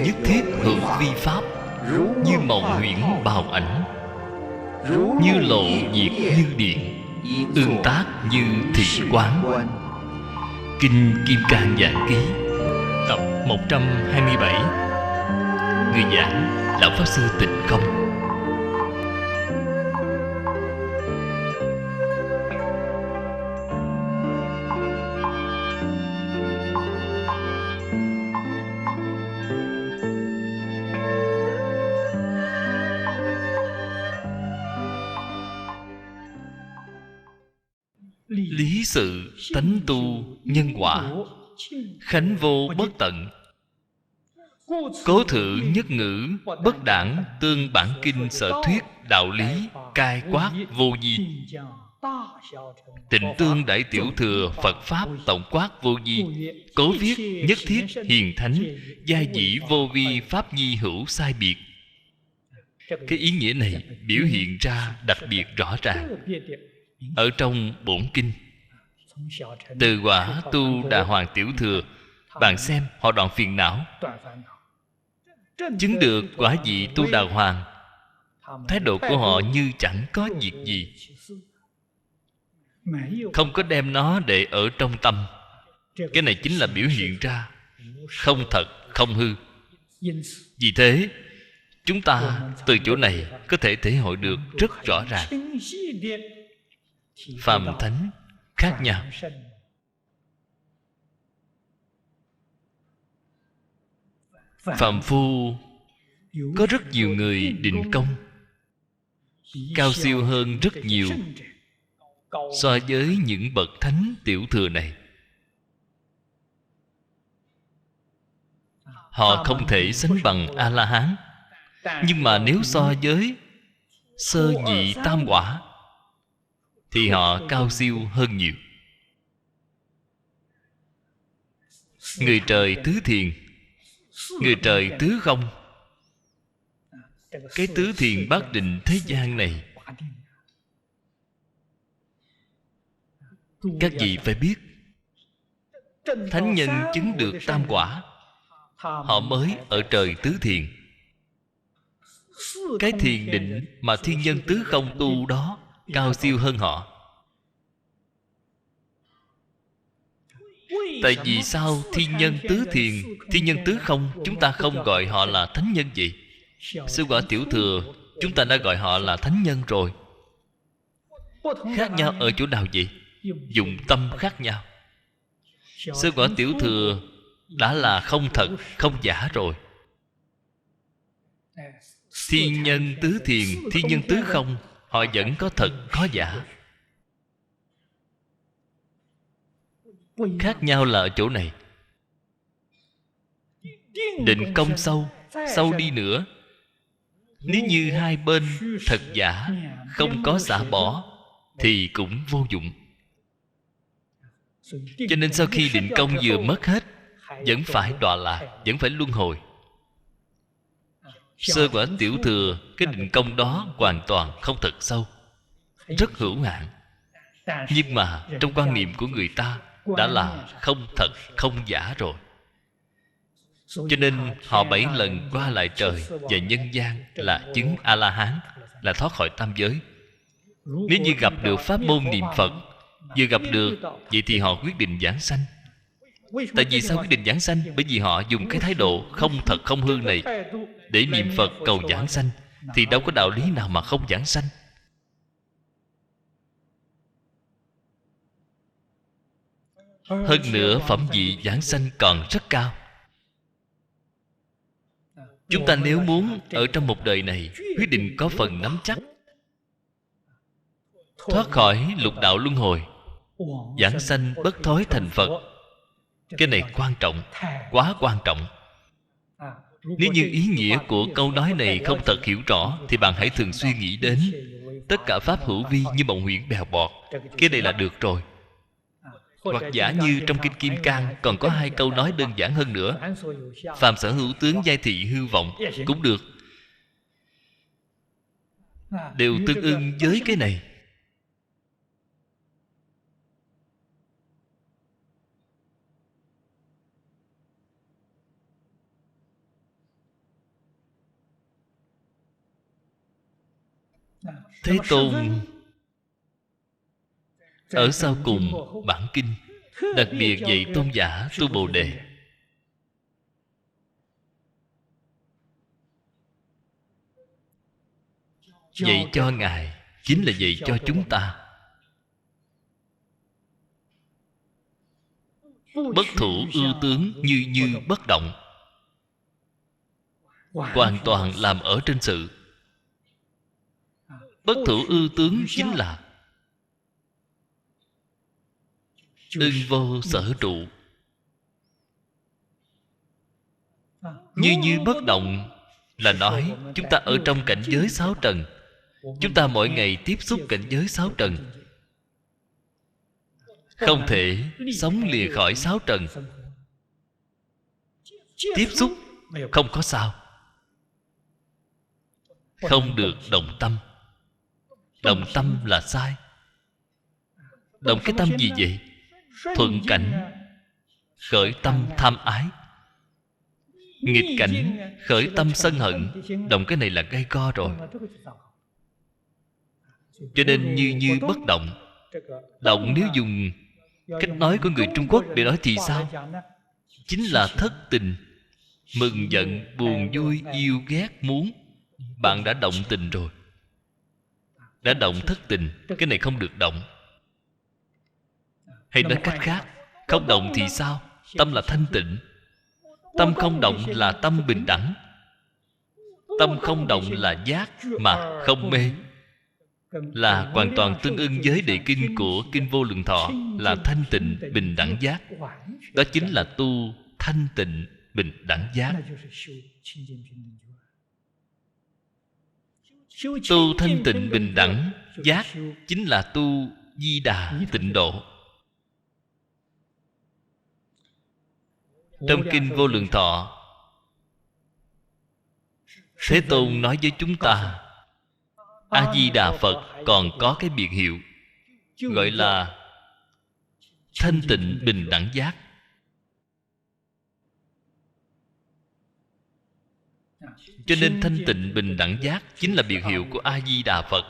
nhất thiết hữu vi pháp, như mộng huyễn bào ảnh, như lộ diệt như điện, ương tác như thị quán. Kinh Kim Cang Giảng Ký, tập 127. Người giảng Lão Pháp Sư Tịnh Không. Lý sự tánh tu nhân quả, khánh vô bất tận. Cố thượng nhất ngữ bất đảng, tương bản kinh sở thuyết đạo lý, cai quát vô vi. Tịnh tương đại tiểu thừa Phật pháp tổng quát vô vi. Cố viết nhất thiết hiền thánh, gia dĩ vô vi pháp nhi hữu sai biệt. Cái ý nghĩa này biểu hiện ra đặc biệt rõ ràng ở trong bổn kinh. Từ quả tu Đà Hoàng tiểu thừa, bạn xem họ đoạn phiền não, chứng được quả vị tu Đà Hoàng. Thái độ của họ như chẳng có việc gì, không có đem nó để ở trong tâm. Cái này chính là biểu hiện ra không thật, không hư. Vì thế chúng ta từ chỗ này có thể thể hội được rất rõ ràng phàm thánh khác nhau. Phàm phu có rất nhiều người định công cao siêu hơn rất nhiều so với những bậc thánh tiểu thừa này. Họ không thể sánh bằng A-la-hán. Nhưng mà nếu so với sơ nhị tam quả thì họ cao siêu hơn nhiều. Người trời tứ thiền, người trời tứ không. Cái tứ thiền bát định thế gian này, các vị phải biết, thánh nhân chứng được tam quả, họ mới ở trời tứ thiền. Cái thiền định mà thiên nhân tứ không tu đó cao siêu hơn họ. Tại vì sao thiên nhân tứ thiền, thiên nhân tứ không chúng ta không gọi họ là thánh nhân vậy? Sư quả tiểu thừa chúng ta đã gọi họ là thánh nhân rồi. Khác nhau ở chỗ nào vậy? Dụng tâm khác nhau. Sư quả tiểu thừa đã là không thật, không giả rồi. Thiên nhân tứ thiền, thiên nhân tứ không, họ vẫn có thật, có giả. Khác nhau là ở chỗ này. Định công sâu, sâu đi nữa, nếu như hai bên thật giả, không có xả bỏ thì cũng vô dụng. Cho nên sau khi định công vừa mất hết, vẫn phải đọa lạc, vẫn phải luân hồi. Sơ quả tiểu thừa, cái định công đó hoàn toàn không thật sâu, rất hữu hạn. Nhưng mà trong quan niệm của người ta đã là không thật, không giả rồi. Cho nên họ 7 lần qua lại trời và nhân gian là chứng A-la-hán, là thoát khỏi tam giới. Nếu như gặp được pháp môn niệm Phật, vừa gặp được, vậy thì họ quyết định giảng sanh. Tại vì sao quyết định giảng sanh? Bởi vì họ dùng cái thái độ không thật không hư này để niệm Phật cầu giảng sanh, thì đâu có đạo lý nào mà không giảng sanh. Hơn nữa phẩm vị giảng sanh còn rất cao. Chúng ta nếu muốn ở trong một đời này quyết định có phần nắm chắc thoát khỏi lục đạo luân hồi, giảng sanh bất thối thành Phật. Cái này quan trọng, quá quan trọng. Nếu như ý nghĩa của câu nói này không thật hiểu rõ, thì bạn hãy thường suy nghĩ đến tất cả pháp hữu vi như mộng huyễn bèo bọt. Cái này là được rồi. Hoặc giả như trong Kinh Kim Cang còn có 2 câu nói đơn giản hơn nữa: phàm sở hữu tướng giai thị hư vọng, cũng được. Đều tương ưng với cái này. Thế Tôn ở sau cùng bản kinh đặc biệt dạy tôn giả tu Bồ Đề. Dạy cho Ngài chính là dạy cho chúng ta. Bất thủ ưu tướng, như như bất động, hoàn toàn làm ở trên sự. Bất thủ ưu tướng chính là ưng vô sở trụ. Như như bất động là nói chúng ta ở trong cảnh giới sáu trần. Chúng ta mỗi ngày tiếp xúc cảnh giới sáu trần, không thể sống lìa khỏi sáu trần. Tiếp xúc không có sao. Không được động tâm. Động tâm là sai. Động cái tâm gì vậy? Thuận cảnh khởi tâm tham ái, nghịch cảnh khởi tâm sân hận. Động cái này là gây go rồi. Cho nên như như bất động. Động nếu dùng cách nói của người Trung Quốc để nói thì sao? Chính là thất tình. Mừng giận, buồn vui, yêu ghét, muốn. Bạn đã động tình rồi. Đã động thất tình. Cái này không được động. Hay nói cách khác, không động thì sao? Tâm là thanh tịnh. Tâm không động là tâm bình đẳng. Tâm không động là giác mà không mê, là hoàn toàn tương ưng với đề kinh của Kinh Vô Lượng Thọ, là thanh tịnh bình đẳng giác. Đó chính là tu thanh tịnh bình đẳng giác. Tu thanh tịnh bình đẳng giác chính là tu Di Đà tịnh độ. Trong Kinh Vô Lượng Thọ, Thế Tôn nói với chúng ta, A-di-đà Phật còn có cái biệt hiệu gọi là thanh tịnh bình đẳng giác. Cho nên thanh tịnh bình đẳng giác chính là biệt hiệu của A-di-đà Phật.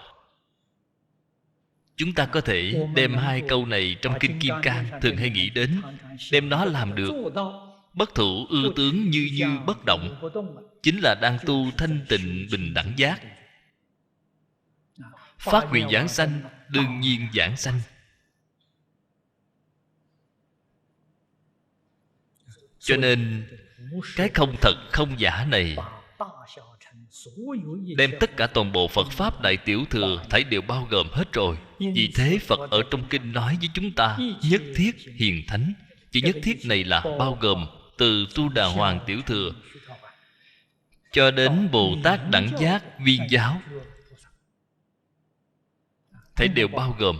Chúng ta có thể đem hai câu này trong Kinh Kim Cang thường hay nghĩ đến, đem nó làm được. Bất thủ ưu tướng, như như bất động, chính là đang tu thanh tịnh bình đẳng giác. Phát nguyện giảng sanh, đương nhiên giảng sanh. Cho nên cái không thật không giả này đem tất cả toàn bộ Phật Pháp Đại Tiểu Thừa thảy đều bao gồm hết rồi. Vì thế Phật ở trong Kinh nói với chúng ta nhất thiết hiền thánh. Chữ nhất thiết này là bao gồm từ Tu Đà Hoàng Tiểu Thừa cho đến Bồ Tát Đẳng Giác Viên Giáo, thảy đều bao gồm.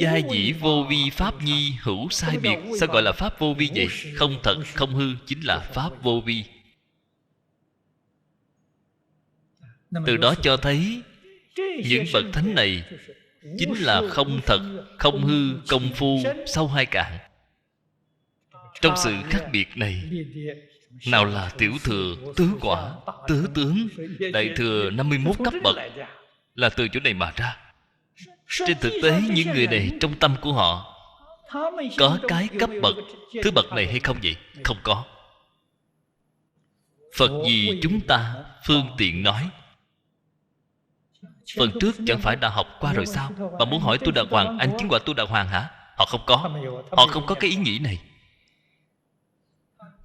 Giai dĩ vô vi pháp nhi hữu sai biệt. Sao gọi là pháp vô vi vậy? Không thật không hư chính là pháp vô vi. Từ đó cho thấy những bậc thánh này chính là không thật không hư, công phu sâu hai cạn. Trong sự khác biệt này, nào là tiểu thừa, tứ quả, tứ tướng, đại thừa 51 cấp bậc là từ chỗ này mà ra. Trên thực tế những người này trong tâm của họ có cái cấp bậc thứ bậc này hay không vậy? Không có. Phật vì chúng ta phương tiện nói. Phần trước chẳng phải đã học qua rồi sao? Bạn muốn hỏi Tu Đà Hoàng anh chứng quả Tu Đà Hoàng hả? Họ không có. Họ không có cái ý nghĩ này.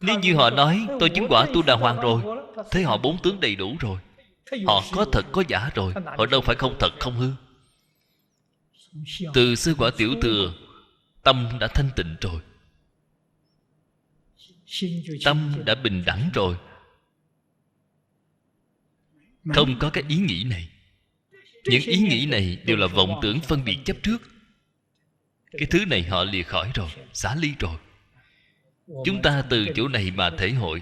Nếu như họ nói tôi chứng quả Tu Đà Hoàng rồi, thế họ bốn tướng đầy đủ rồi. Họ có thật có giả rồi. Họ đâu phải không thật không hư. Từ sư quả tiểu thừa, tâm đã thanh tịnh rồi, tâm đã bình đẳng rồi, không có cái ý nghĩ này. Những ý nghĩ này đều là vọng tưởng phân biệt chấp trước. Cái thứ này họ lìa khỏi rồi, xả ly rồi. Chúng ta từ chỗ này mà thể hội.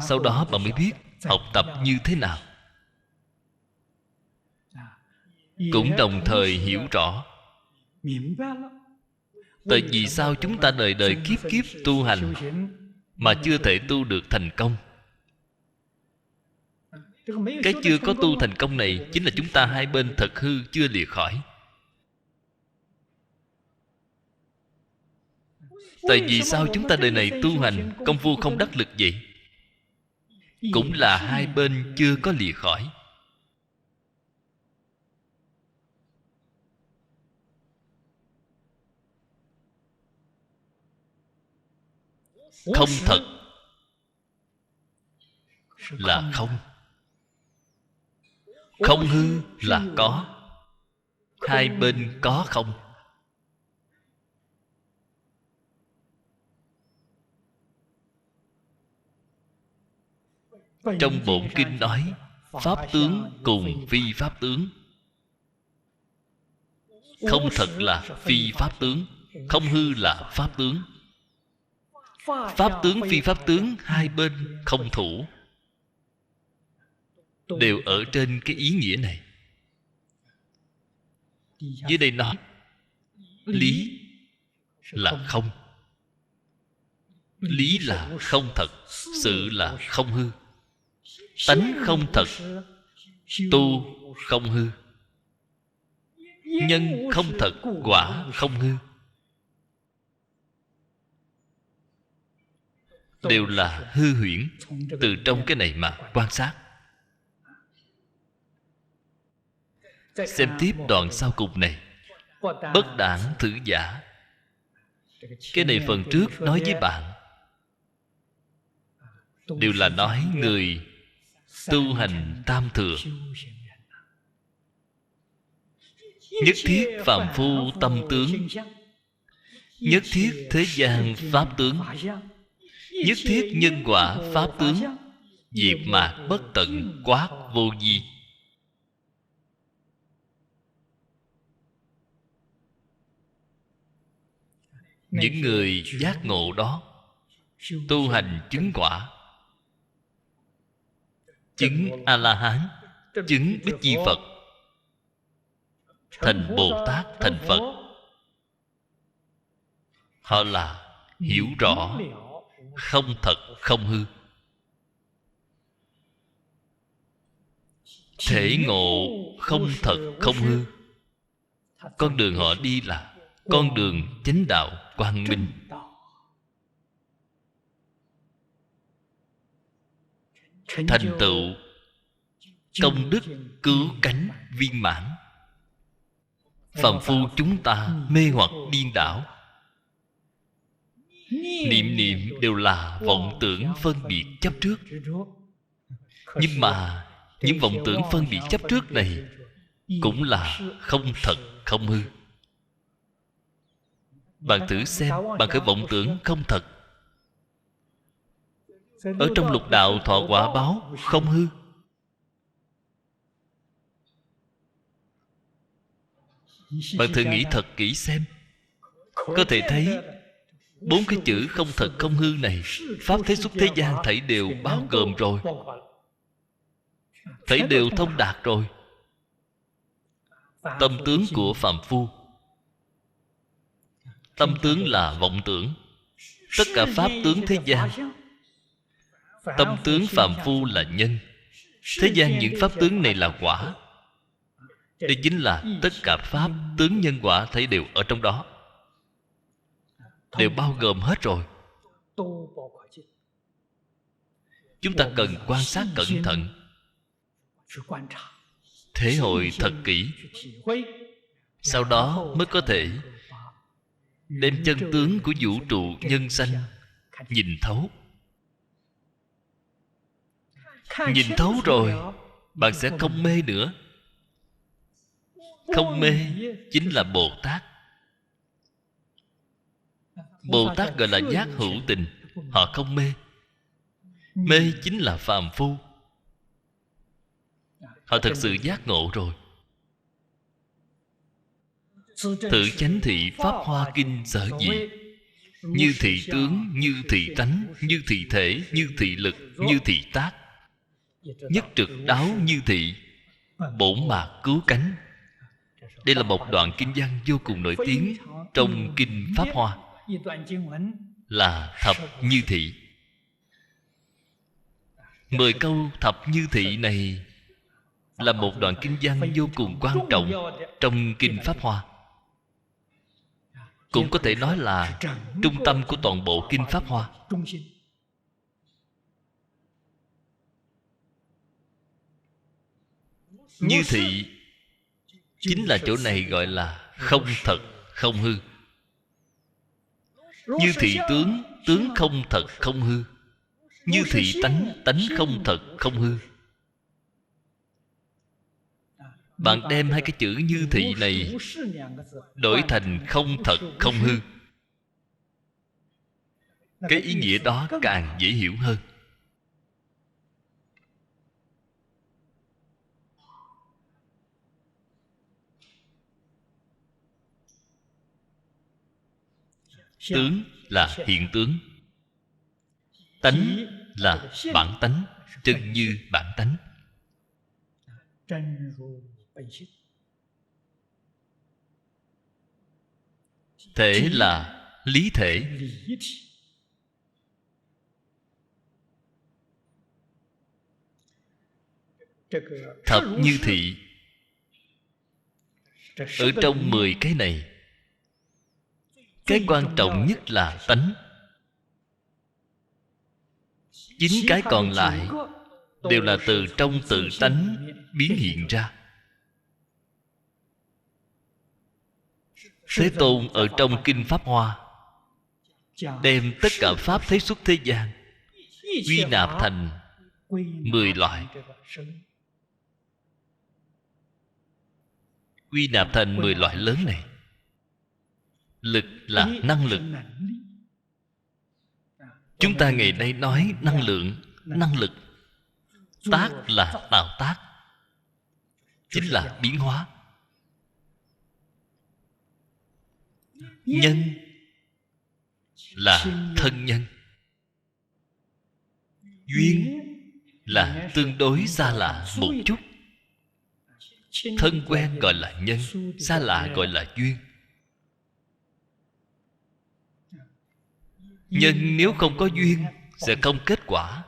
Sau đó bạn mới biết học tập như thế nào. Cũng đồng thời hiểu rõ tại vì sao chúng ta đời đời kiếp kiếp tu hành mà chưa thể tu được thành công. Cái chưa có tu thành công này chính là chúng ta hai bên thật hư chưa lìa khỏi. Tại vì sao chúng ta đời này tu hành công phu không đắc lực vậy? Cũng là hai bên chưa có lìa khỏi. Không thật là không, không hư là có. Hai bên có không. Trong bổn kinh nói pháp tướng cùng phi pháp tướng. Không thật là phi pháp tướng, không hư là pháp tướng. Pháp tướng phi pháp tướng hai bên không thủ, đều ở trên cái ý nghĩa này. Dưới đây nói lý là không, lý là không thật, sự là không hư. Tánh không thật, tu không hư. Nhân không thật, quả không hư. Đều là hư huyễn. Từ trong cái này mà quan sát. Xem tiếp đoạn sau cùng này. Bất đãng thử giả. Cái này phần trước nói với bạn đều là nói người tu hành tam thừa. Nhất thiết phàm phu tâm tướng, nhất thiết thế gian pháp tướng, nhất thiết nhân quả pháp tướng, diệt mạt bất tận quát vô vi. Những người giác ngộ đó tu hành chứng quả, chứng A-la-hán, chứng Bích Chi Phật, thành Bồ Tát, thành Phật. Họ là hiểu rõ không thật không hư, thể ngộ không thật không hư. Con đường họ đi là con đường chánh đạo quang minh. Thành tựu công đức cứu cánh viên mãn. Phàm phu chúng ta mê hoặc điên đảo, niệm niệm đều là vọng tưởng phân biệt chấp trước. Nhưng mà những vọng tưởng phân biệt chấp trước này cũng là không thật không hư. Bạn thử xem, bạn khởi vọng tưởng không thật, ở trong lục đạo thọ quả báo không hư. Bạn thử nghĩ thật kỹ xem, có thể thấy bốn cái chữ không thật không hư này, pháp thế xuất thế gian thảy đều bao gồm rồi, thảy đều thông đạt rồi. Tâm tướng của phàm phu, tâm tướng là vọng tưởng. Tất cả pháp tướng thế gian, tâm tướng phàm phu là nhân. Thế gian những pháp tướng này là quả. Đây chính là tất cả pháp tướng nhân quả thấy đều ở trong đó, đều bao gồm hết rồi. Chúng ta cần quan sát cẩn thận, thể hội thật kỹ, sau đó mới có thể đem chân tướng của vũ trụ nhân sanh nhìn thấu. Nhìn thấu rồi, bạn sẽ không mê nữa. Không mê chính là Bồ Tát. Bồ Tát gọi là giác hữu tình. Họ không mê. Mê chính là phàm phu. Họ thật sự giác ngộ rồi. Tự chánh thị Pháp Hoa Kinh sở dĩ: như thị tướng, như thị tánh, như thị thể, như thị lực, như thị tác, nhất trực đáo như thị, bổn mạc cứu cánh. Đây là một đoạn kinh văn vô cùng nổi tiếng trong Kinh Pháp Hoa, là thập như thị. 10 câu thập như thị này là một đoạn kinh văn vô cùng quan trọng trong Kinh Pháp Hoa. Cũng có thể nói là trung tâm của toàn bộ Kinh Pháp Hoa. Như thị chính là chỗ này gọi là không thật không hư. Như thị tướng, tướng không thật không hư. Như thị tánh, tánh không thật không hư. Bạn đem hai cái chữ như thị này đổi thành không thật không hư, cái ý nghĩa đó càng dễ hiểu hơn. Tướng là hiện tướng, tánh là bản tánh, chân như bản tánh. Thể là lý thể. Thập như thị ở trong 10 cái này, cái quan trọng nhất là tánh. 9 cái còn lại đều là từ trong tự tánh biến hiện ra. Thế Tôn ở trong Kinh Pháp Hoa đem tất cả pháp thế xuất thế gian quy nạp thành 10 loại. Quy nạp thành 10 loại lớn này. Lực là năng lực. Chúng ta ngày nay nói năng lượng, năng lực. Tác là tạo tác, chính là biến hóa. Nhân là thân nhân. Duyên là tương đối xa lạ một chút. Thân quen gọi là nhân, xa lạ gọi là duyên. Nhân nếu không có duyên sẽ không kết quả.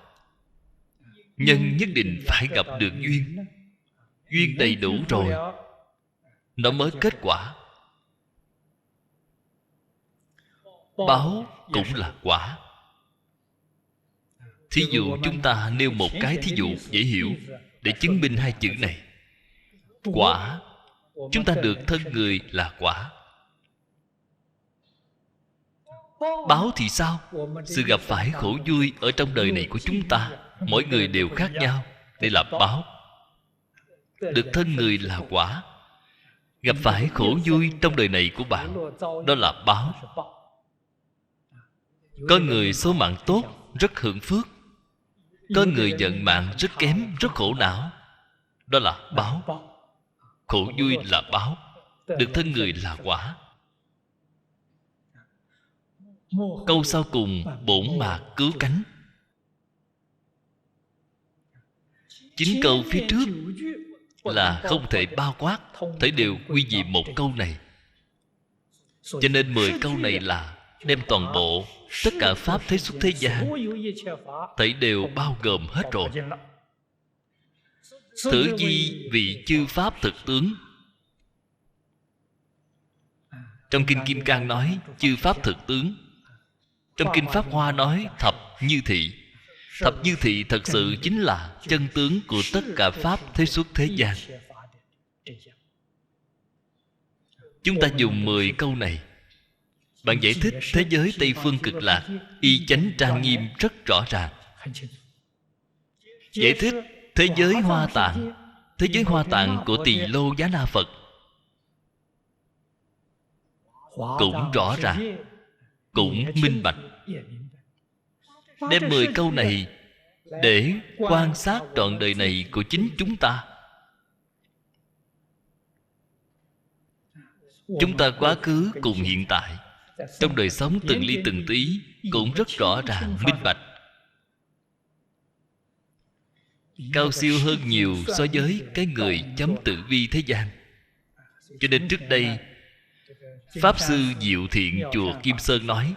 Nhân nhất định phải gặp được duyên. Duyên đầy đủ rồi nó mới kết quả. Báo cũng là quả. Thí dụ chúng ta nêu một cái thí dụ dễ hiểu để chứng minh hai chữ này. Quả, chúng ta được thân người là quả. Báo thì sao? Sự gặp phải khổ vui ở trong đời này của chúng ta, mỗi người đều khác nhau. Đây là báo. Được thân người là quả. Gặp phải khổ vui trong đời này của bạn, đó là báo. Có người số mạng tốt, rất hưởng phước. Có người vận mạng rất kém, rất khổ não. Đó là báo. Khổ vui là báo. Được thân người là quả. Câu sau cùng, bổn mạc cứu cánh. 9 câu phía trước là không thể bao quát, thể đều quy về một câu này. Cho nên 10 câu này là đem toàn bộ tất cả pháp thế xuất thế gian thể đều bao gồm hết rồi. Thử di vị chư pháp thực tướng. Trong Kinh Kim Cang nói chư pháp thực tướng. Trong Kinh Pháp Hoa nói thập như thị. Thập như thị thật sự chính là chân tướng của tất cả pháp thế xuất thế gian. Chúng ta dùng 10 câu này, bạn giải thích thế giới Tây Phương Cực Lạc y chánh trang nghiêm rất rõ ràng. Giải thích thế giới Hoa Tạng, thế giới Hoa Tạng của Tỳ Lô Giá Na Phật cũng rõ ràng, cũng minh bạch. Đem 10 câu này để quan sát trọn đời này của chính chúng ta. Chúng ta quá khứ cùng hiện tại, trong đời sống từng ly từng tí cũng rất rõ ràng minh bạch, cao siêu hơn nhiều so với cái người chấm tự vi thế gian. Cho nên trước đây Pháp Sư Diệu Thiện chùa Kim Sơn nói,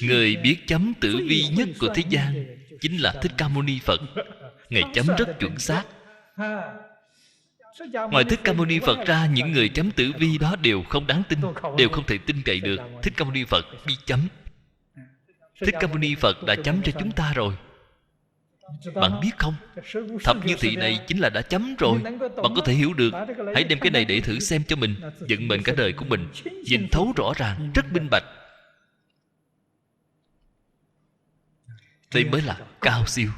Người biết chấm tử vi nhất của thế gian chính là Thích Ca Mâu Ni Phật. Ngài chấm rất chuẩn xác. Ngoài Thích Ca Mâu Ni Phật ra, những người chấm tử vi đó đều không đáng tin, đều không thể tin cậy được. Thích Ca Mâu Ni Phật biết chấm. Thích Ca Mâu Ni Phật đã chấm cho chúng ta rồi. Bạn biết không, thập như thị này chính là đã chấm rồi. Bạn có thể hiểu được. Hãy đem cái này để thử xem cho mình. Vận mệnh cả đời của mình nhìn thấu rõ ràng, rất minh bạch. Đây mới là cao siêu.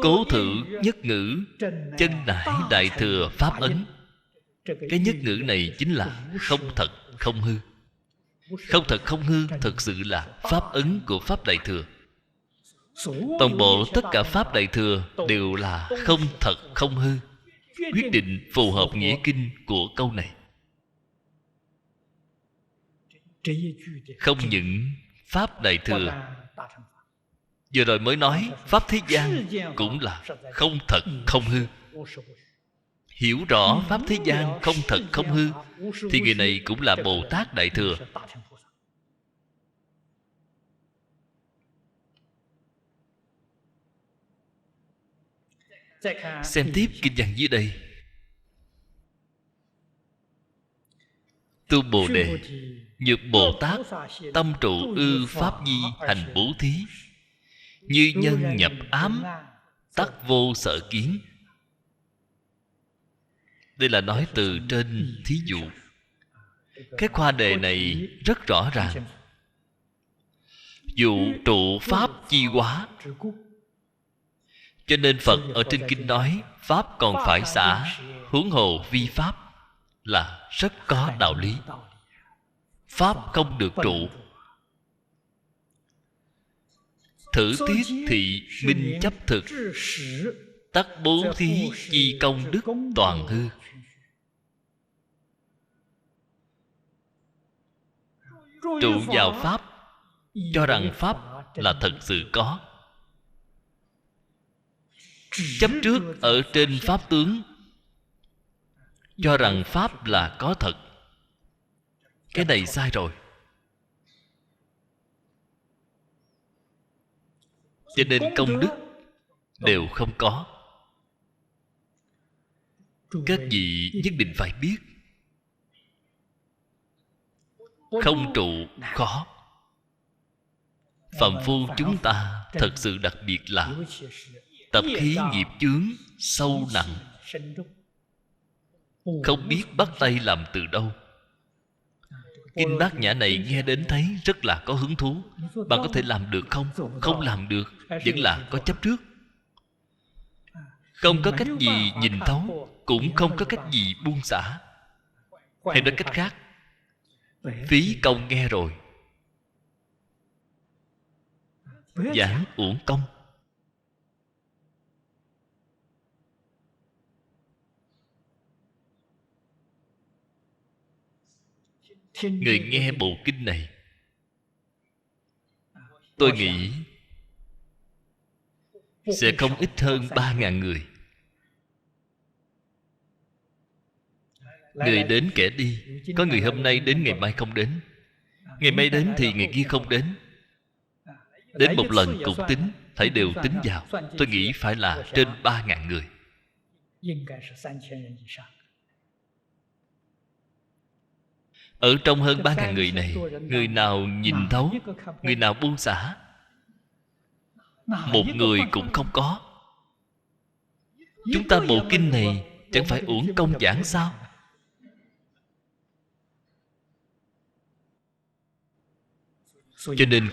Cố thử nhất ngữ, chân nải đại thừa pháp ấn. Cái nhất ngữ này chính là không thật không hư. Không thật không hư thực sự là pháp ấn của Pháp Đại Thừa. Toàn bộ tất cả Pháp Đại Thừa đều là không thật không hư. Quyết định phù hợp nghĩa kinh của câu này. Không những Pháp Đại Thừa, vừa rồi mới nói Pháp thế gian cũng là không thật không hư. Hiểu rõ Pháp thế gian không thật không hư thì người này cũng là Bồ Tát Đại Thừa. Xem tiếp kinh văn dưới đây. Tu Bồ Đề, nhược Bồ Tát, tâm trụ ư pháp di hành bố thí. Như nhân nhập ám, tắc vô sợ kiến. Đây là nói từ trên thí dụ. Cái khoa đề này rất rõ ràng. Dụ trụ pháp chi hóa. Cho nên Phật ở trên kinh nói pháp còn phải xả, huống hồ vi pháp, là rất có đạo lý. Pháp không được trụ. Thử tiết thị minh chấp thực, tắc bố thí chi công đức toàn hư. Trụ vào pháp, cho rằng pháp là thật sự có. Chấp trước ở trên pháp tướng, cho rằng pháp là có thật. Cái này sai rồi. Cho nên công đức đều không có. Các vị nhất định phải biết, không trụ khó. Phàm phu chúng ta thật sự đặc biệt là tập khí nghiệp chướng sâu nặng, không biết bắt tay làm từ đâu. Kinh Bát Nhã này nghe đến thấy rất là có hứng thú. Bạn có thể làm được không? Không làm được, vẫn là có chấp trước. Không có cách gì nhìn thấu, cũng không có cách gì buông xả. Hay nói cách khác, phí công nghe rồi, giảng uổng công. Người nghe bộ kinh này, tôi nghĩ sẽ không ít hơn 3.000 người. Người đến kẻ đi. Có người hôm nay đến, ngày mai không đến. Ngày mai đến thì ngày kia không đến. Đến một lần cũng tính, phải đều tính vào. Tôi nghĩ phải là trên 3.000 người. Ở trong hơn 3.000 người này, người nào nhìn thấu, người nào buông xả, một người cũng không có. Chúng ta bộ kinh này chẳng phải uổng công giảng sao? Cho nên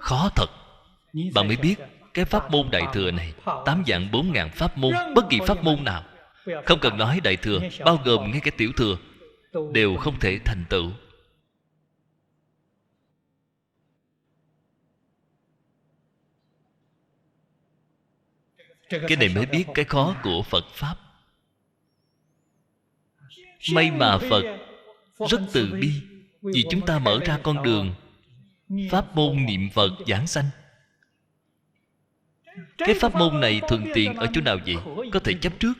khó thật. Bạn mới biết cái pháp môn Đại Thừa này 8 vạn 4.000 pháp môn. Bất kỳ pháp môn nào, không cần nói Đại Thừa, bao gồm ngay cái Tiểu Thừa, đều không thể thành tựu. Cái này mới biết cái khó của Phật Pháp. May mà Phật rất từ bi, vì chúng ta mở ra con đường pháp môn niệm Phật giảng sanh. Cái pháp môn này thuận tiện ở chỗ nào vậy? Có thể chấp trước.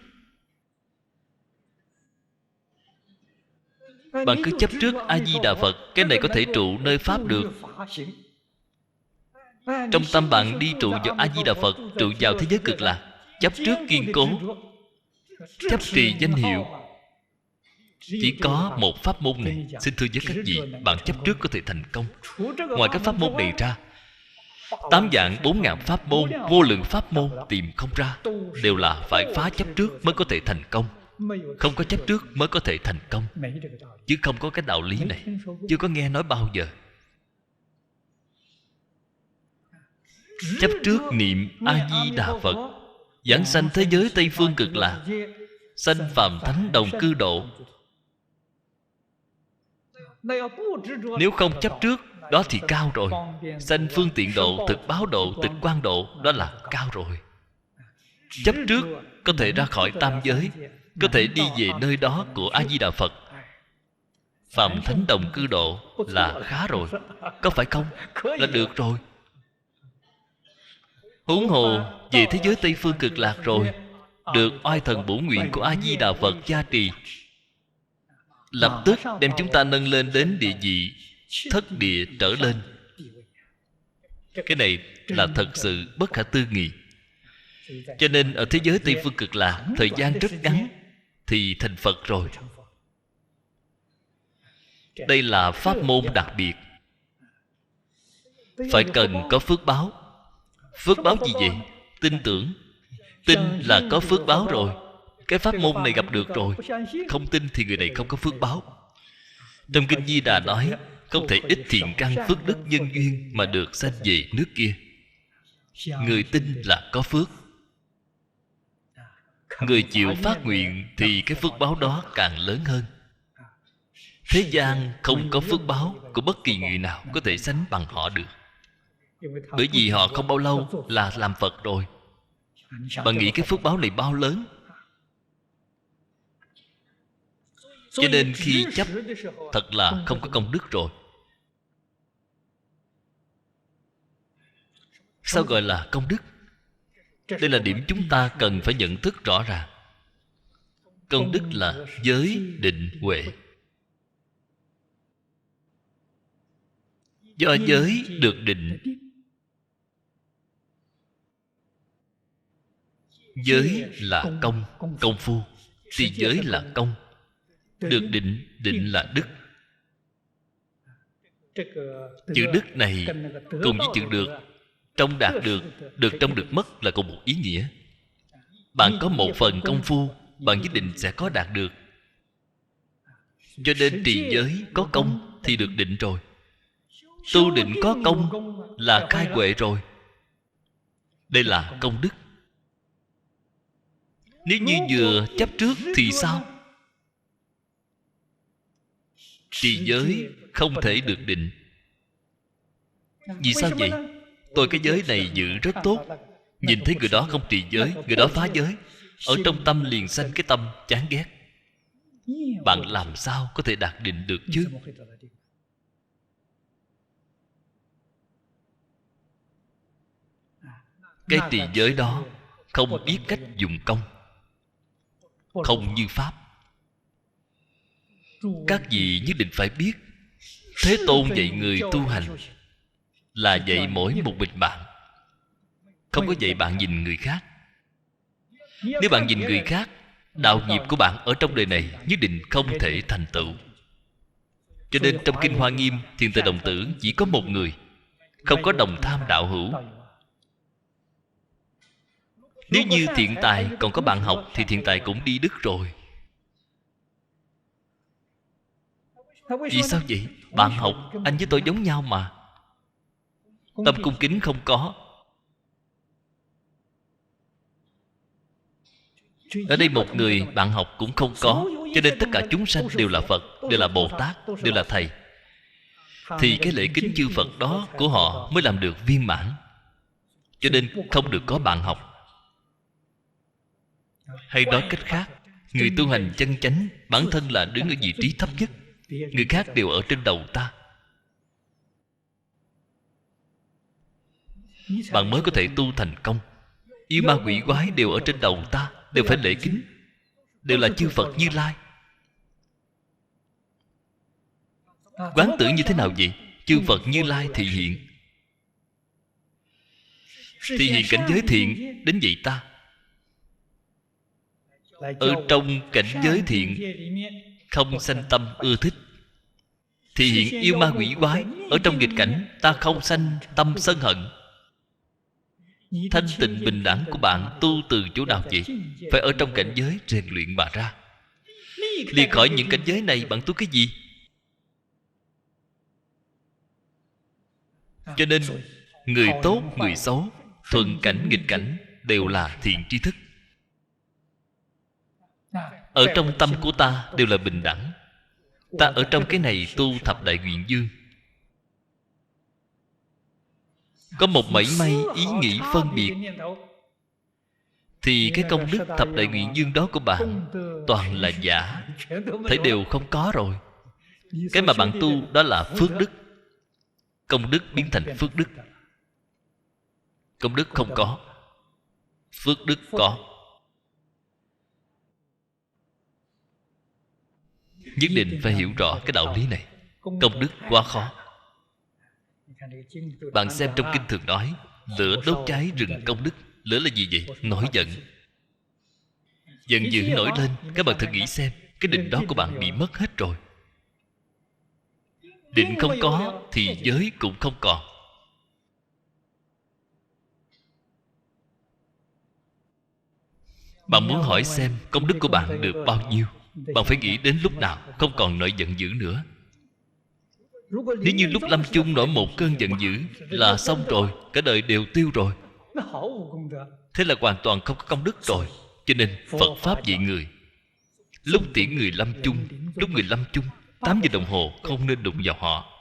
Bạn cứ chấp trước A-di-đà Phật, cái này có thể trụ nơi Pháp được. Trong tâm bạn đi trụ vào A-di-đà Phật, trụ vào thế giới cực lạc. Chấp trước kiên cố, chấp trì danh hiệu. Chỉ có một pháp môn này, xin thưa với các vị, bạn chấp trước có thể thành công. Ngoài các pháp môn này ra, 8 vạn 4 ngàn pháp môn, vô lượng pháp môn tìm không ra, đều là phải phá chấp trước mới có thể thành công. Không có chấp trước mới có thể thành công, chứ không có cái đạo lý này. Chưa có nghe nói bao giờ. Chấp trước niệm A-di-đà Phật, giảng sanh thế giới Tây Phương Cực Lạc, sanh phàm thánh đồng cư độ. Nếu không chấp trước, đó thì cao rồi. Sanh phương tiện độ, thực báo độ, tịch quang độ, đó là cao rồi. Chấp trước có thể ra khỏi tam giới, có thể đi về nơi đó của A-di-đà Phật, phàm thánh đồng cư độ là khá rồi. Có phải không? Là được rồi. Huống hồ về thế giới Tây Phương Cực Lạc rồi, được oai thần bổ nguyện của A-di-đà Phật gia trì, lập tức đem chúng ta nâng lên đến địa vị thất địa trở lên. Cái này là thật sự bất khả tư nghị. Cho nên ở thế giới Tây Phương Cực Lạc, thời gian rất ngắn thì thành Phật rồi. Đây là pháp môn đặc biệt, phải cần có phước báo. Phước báo gì vậy? Tin tưởng. Tin là có phước báo rồi. Cái pháp môn này gặp được rồi. Không tin thì người này không có phước báo. Trong Kinh Di Đà nói, không thể ít thiện căn phước đức nhân duyên mà được sanh về nước kia. Người tin là có phước. Người chịu phát nguyện thì cái phước báo đó càng lớn hơn. Thế gian không có phước báo của bất kỳ người nào có thể sánh bằng họ được. Bởi vì họ không bao lâu là làm Phật rồi. Bạn nghĩ cái phước báo này bao lớn. Cho nên khi chấp, thật là không có công đức rồi. Sao gọi là công đức? Đây là điểm chúng ta cần phải nhận thức rõ ràng. Công đức là giới, định, huệ. Do giới được định. Giới là công, công phu. Thì giới là công. Được định, định là đức. Chữ đức này cùng với chữ được, trong đạt được, được trong được mất là cùng một ý nghĩa. Bạn có một phần công phu, bạn nhất định sẽ có đạt được. Cho nên trì giới có công thì được định rồi. Tu định có công là khai huệ rồi. Đây là công đức. Nếu như vừa chấp trước thì sao? Trì giới không thể được định. Vì sao vậy? Tôi cái giới này giữ rất tốt. Nhìn thấy người đó không trì giới, người đó phá giới, ở trong tâm liền sanh cái tâm chán ghét. Bạn làm sao có thể đạt định được chứ? Cái trì giới đó không biết cách dùng công, không như Pháp. Các vị nhất định phải biết, Thế Tôn dạy người tu hành là dạy mỗi một mình bạn, không có dạy bạn nhìn người khác. Nếu bạn nhìn người khác, đạo nghiệp của bạn ở trong đời này nhất định không thể thành tựu. Cho nên trong Kinh Hoa Nghiêm, Thiền Tài Đồng Tử chỉ có một người, không có đồng tham đạo hữu. Nếu như thiện tài còn có bạn học thì thiện tài cũng đi đức rồi. Vì sao vậy? Bạn học, anh với tôi giống nhau mà. Tâm cung kính không có. Ở đây một người bạn học cũng không có. Cho nên tất cả chúng sanh đều là Phật, đều là Bồ Tát, đều là Thầy. Thì cái lễ kính chư Phật đó của họ mới làm được viên mãn. Cho nên không được có bạn học. Hay nói cách khác, người tu hành chân chánh bản thân là đứng ở vị trí thấp nhất. Người khác đều ở trên đầu ta. Bạn mới có thể tu thành công. Yêu ma quỷ quái đều ở trên đầu ta, đều phải lễ kính, đều là chư Phật Như Lai. Quán tưởng như thế nào vậy? Chư Phật Như Lai thị hiện. Thị hiện cảnh giới thiện đến vậy ta. Ở trong cảnh giới thiện không sanh tâm ưa thích. Thị hiện yêu ma quỷ quái. Ở trong nghịch cảnh ta không sanh tâm sân hận. Thanh tịnh bình đẳng của bạn tu từ chỗ nào vậy? Phải ở trong cảnh giới rèn luyện mà ra. Lìa khỏi những cảnh giới này bạn tu cái gì? Cho nên người tốt, người xấu, thuận cảnh, nghịch cảnh đều là thiện tri thức. Ở trong tâm của ta đều là bình đẳng. Ta ở trong cái này tu thập đại nguyện dương, có một mảy may ý nghĩ phân biệt, thì cái công đức thập đại nguyện dương đó của bạn toàn là giả, thấy đều không có rồi. Cái mà bạn tu đó là phước đức. Công đức biến thành phước đức. Công đức không có, phước đức có. Nhất định phải hiểu rõ cái đạo lý này. Công đức quá khó. Bạn xem trong kinh thường nói, lửa đốt cháy rừng công đức. Lửa là gì vậy? Nổi giận. Giận dữ nổi lên, các bạn thử nghĩ xem, cái định đó của bạn bị mất hết rồi. Định không có thì giới cũng không còn. Bạn muốn hỏi xem công đức của bạn được bao nhiêu, bạn phải nghĩ đến lúc nào không còn nổi giận dữ nữa. Nếu như lúc lâm chung nổi một cơn giận dữ là xong rồi, cả đời đều tiêu rồi. Thế là hoàn toàn không có công đức rồi. Cho nên Phật Pháp dạy người, lúc tiễn người lâm chung, lúc người lâm chung 8 giờ đồng hồ không nên đụng vào họ.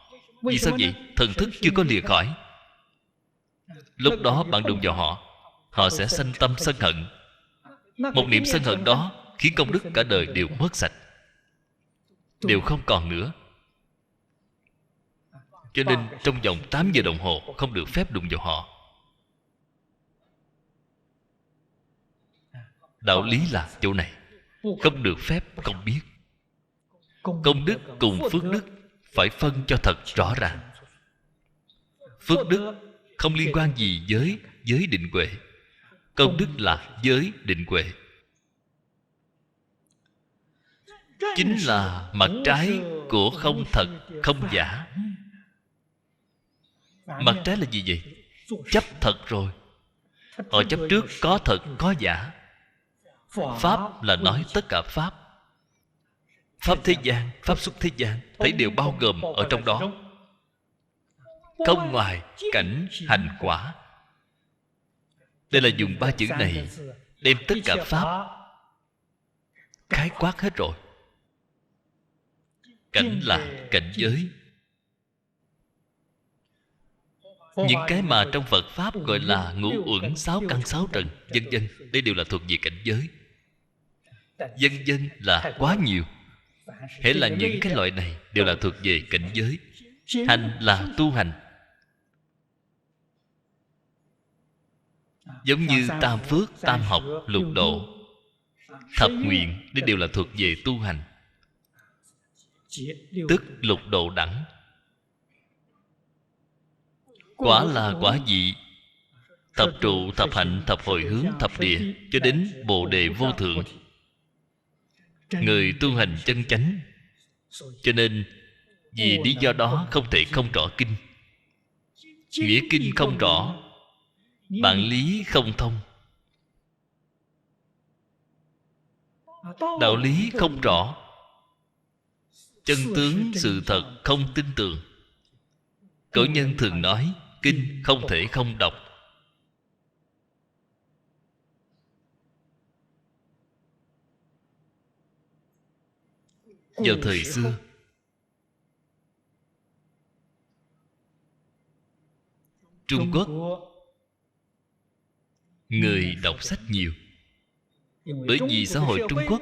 Vì sao vậy? Thần thức chưa có lìa khỏi. Lúc đó bạn đụng vào họ, họ sẽ sanh tâm sân hận. Một niệm sân hận đó khiến công đức cả đời đều mất sạch, đều không còn nữa. Cho nên trong vòng 8 giờ đồng hồ không được phép đụng vào họ. Đạo lý là chỗ này. Không được phép không biết. Công đức cùng phước đức phải phân cho thật rõ ràng. Phước đức không liên quan gì với giới định huệ. Công đức là giới định huệ. Chính là mặt trái của không thật, không giả. Mặt trái là gì vậy? Chấp thật rồi. Họ chấp trước có thật, có giả. Pháp là nói tất cả Pháp. Pháp thế gian, Pháp xuất thế gian, thấy đều bao gồm ở trong đó. Không ngoài cảnh hành quả. Đây là dùng 3 chữ này đem tất cả Pháp khái quát hết rồi. Cảnh là cảnh giới. Những cái mà trong Phật Pháp gọi là ngũ uẩn, 6 căn 6 trần, vân vân, đây đều là thuộc về cảnh giới. Vân vân là quá nhiều. Hễ là những cái loại này đều là thuộc về cảnh giới. Hành là tu hành. Giống như tam phước, tam học, lục độ, thập nguyện, đây đều là thuộc về tu hành. Tức lục độ đẳng. Quả là quả vị. Thập trụ, thập hạnh, thập hồi hướng, thập địa, cho đến Bồ Đề vô thượng. Người tu hành chân chánh. Cho nên vì lý do đó không thể không rõ kinh. Nghĩa kinh không rõ, bản lý không thông. Đạo lý không rõ, chân tướng sự thật không tin tưởng. Cổ nhân thường nói, kinh không thể không đọc. Vào thời xưa, Trung Quốc người đọc sách nhiều. Bởi vì xã hội Trung Quốc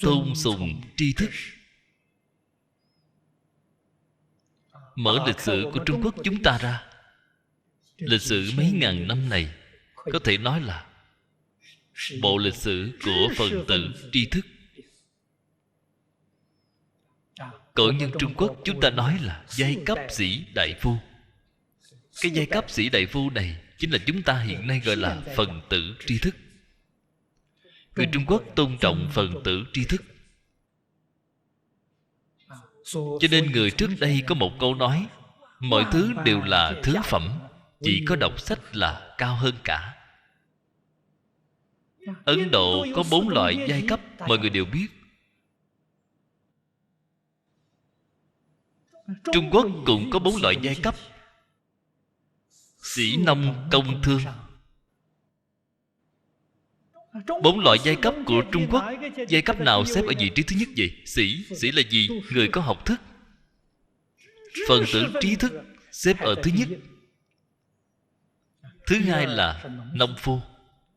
tôn sùng tri thức. Mở lịch sử của Trung Quốc chúng ta ra, lịch sử mấy ngàn năm này có thể nói là bộ lịch sử của phần tử tri thức. cổ nhân Trung Quốc chúng ta nói là giai cấp sĩ đại phu. Cái giai cấp sĩ đại phu này chính là chúng ta hiện nay gọi là phần tử tri thức. Người Trung Quốc tôn trọng phần tử tri thức. Cho nên người trước đây có một câu nói: mọi thứ đều là thứ phẩm, chỉ có đọc sách là cao hơn cả. Ấn Độ có 4 loại giai cấp, mọi người đều biết. Trung Quốc cũng có 4 loại giai cấp: sĩ nông công thương. 4 loại giai cấp của Trung Quốc, giai cấp nào xếp ở vị trí thứ nhất vậy? Sĩ là gì? Người có học thức. Phần tử trí thức xếp ở thứ nhất. Thứ hai là nông phu.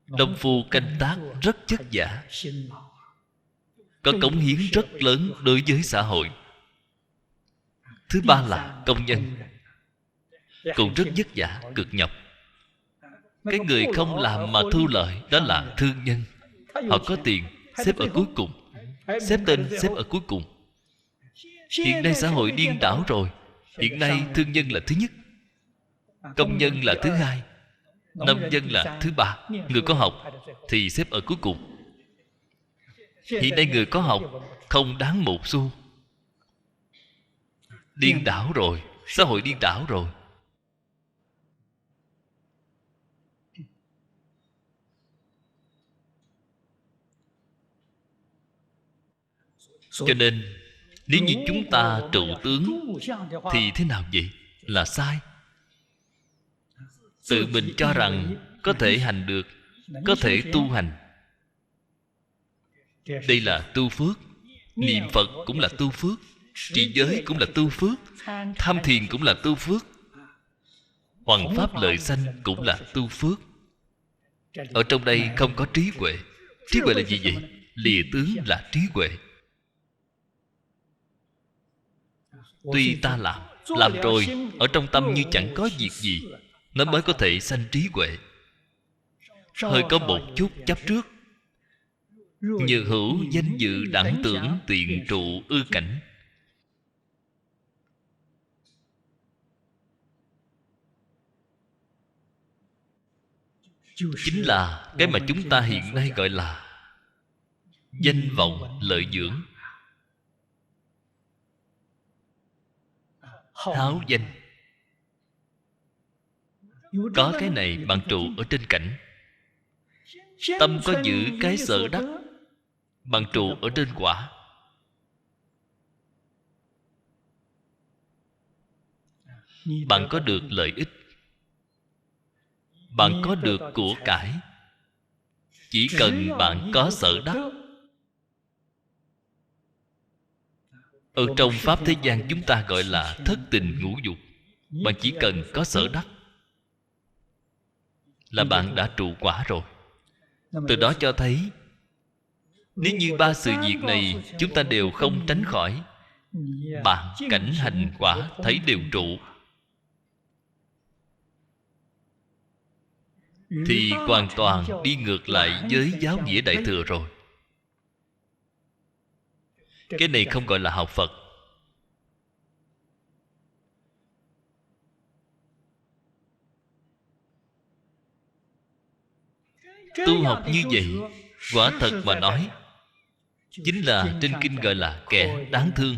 Nông phu canh tác rất vất vả, có cống hiến rất lớn đối với xã hội. Thứ ba là công nhân, cũng rất vất vả, cực nhọc. Cái người không làm mà thu lợi đó là thương nhân. Họ có tiền, xếp ở cuối cùng, xếp tên xếp ở cuối cùng. Hiện nay xã hội điên đảo rồi. Hiện nay thương nhân là thứ nhất, công nhân là thứ hai, nông dân là thứ ba, người có học thì xếp ở cuối cùng. Hiện nay người có học không đáng một xu. Điên đảo rồi, xã hội điên đảo rồi. Cho nên nếu như chúng ta trụ tướng thì thế nào vậy? Là sai. Tự mình cho rằng có thể hành được, có thể tu hành. Đây là tu phước. Niệm Phật cũng là tu phước, trì giới cũng là tu phước, tham thiền cũng là tu phước, hoằng pháp lợi sanh cũng là tu phước. Ở trong đây không có trí huệ. Trí huệ là gì vậy? Lìa tướng là trí huệ. Tuy ta làm rồi, ở trong tâm như chẳng có việc gì, nó mới có thể sanh trí huệ. Hơi có một chút chấp trước. Như hữu danh dự đẳng tưởng tiện trụ ư cảnh. Chính là cái mà chúng ta hiện nay gọi là danh vọng lợi dưỡng. Háo danh. Có cái này bạn trụ ở trên cảnh. Tâm có giữ cái sở đắc, bạn trụ ở trên quả. Bạn có được lợi ích, bạn có được của cải. Chỉ cần bạn có sở đắc. Ở trong Pháp thế gian chúng ta gọi là thất tình ngũ dục. Bạn chỉ cần có sở đắc là bạn đã trụ quả rồi. Từ đó cho thấy, nếu như 3 sự việc này chúng ta đều không tránh khỏi, bạn cảnh hành quả thấy đều trụ, thì hoàn toàn đi ngược lại với giáo nghĩa Đại Thừa rồi. Cái này không gọi là học Phật. Tu học như vậy, quả thật mà nói, chính là trên kinh gọi là kẻ đáng thương.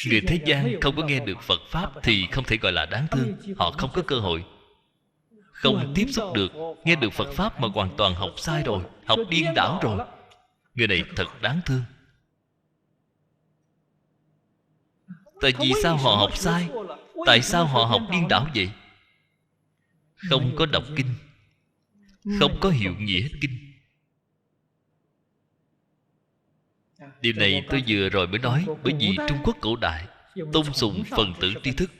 Người thế gian không có nghe được Phật Pháp thì không thể gọi là đáng thương. Họ không có cơ hội, không tiếp xúc được. Nghe được Phật Pháp mà hoàn toàn học sai rồi, học điên đảo rồi. Người này thật đáng thương. Tại vì sao họ học sai? Tại sao họ học điên đảo vậy? Không có đọc kinh, không có hiểu nghĩa kinh. Điều này tôi vừa rồi mới nói. Bởi vì Trung Quốc cổ đại tôn sùng phần tử tri thức,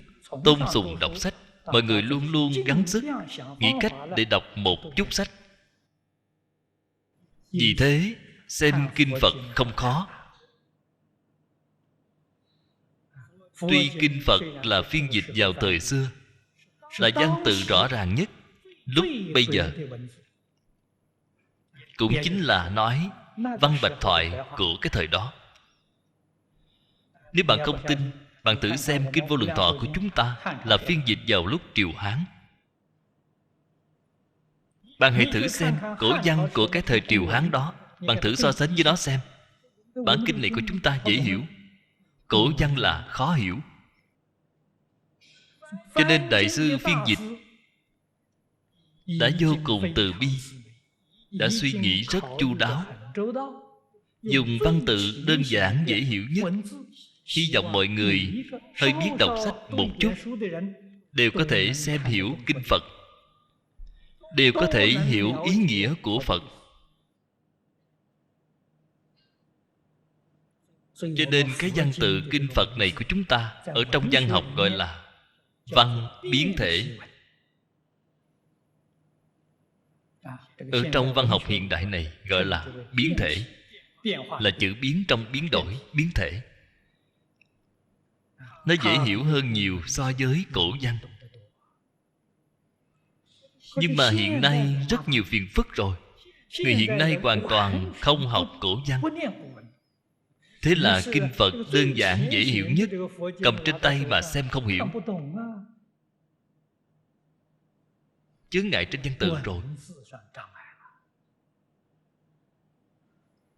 tôn sùng đọc sách. Mọi người luôn luôn gắng sức nghĩ cách để đọc một chút sách. Vì thế xem kinh Phật không khó. Tuy kinh Phật là phiên dịch vào thời xưa, là văn tự rõ ràng nhất lúc bây giờ, cũng chính là nói văn bạch thoại của cái thời đó. Nếu bạn không tin, bạn thử xem Kinh Vô Lượng Thọ của chúng ta là phiên dịch vào lúc Triều Hán. Bạn hãy thử xem cổ văn của cái thời Triều Hán đó, bạn thử so sánh với nó xem. Bản kinh này của chúng ta dễ hiểu, cổ văn là khó hiểu. Cho nên Đại sư phiên dịch đã vô cùng từ bi, đã suy nghĩ rất chu đáo, dùng văn tự đơn giản dễ hiểu nhất. Hy vọng mọi người hơi biết đọc sách một chút đều có thể xem hiểu kinh Phật, đều có thể hiểu ý nghĩa của Phật. Cho nên cái văn tự kinh Phật này của chúng ta ở trong văn học gọi là văn biến thể. Ở trong văn học hiện đại này gọi là biến thể, là chữ biến trong biến đổi, biến thể. Nó dễ hiểu hơn nhiều so với cổ văn. Nhưng mà hiện nay rất nhiều phiền phức rồi. Người hiện nay hoàn toàn không học cổ văn. Thế là kinh Phật đơn giản dễ hiểu nhất, cầm trên tay mà xem không hiểu. Chướng ngại trên văn tự rồi.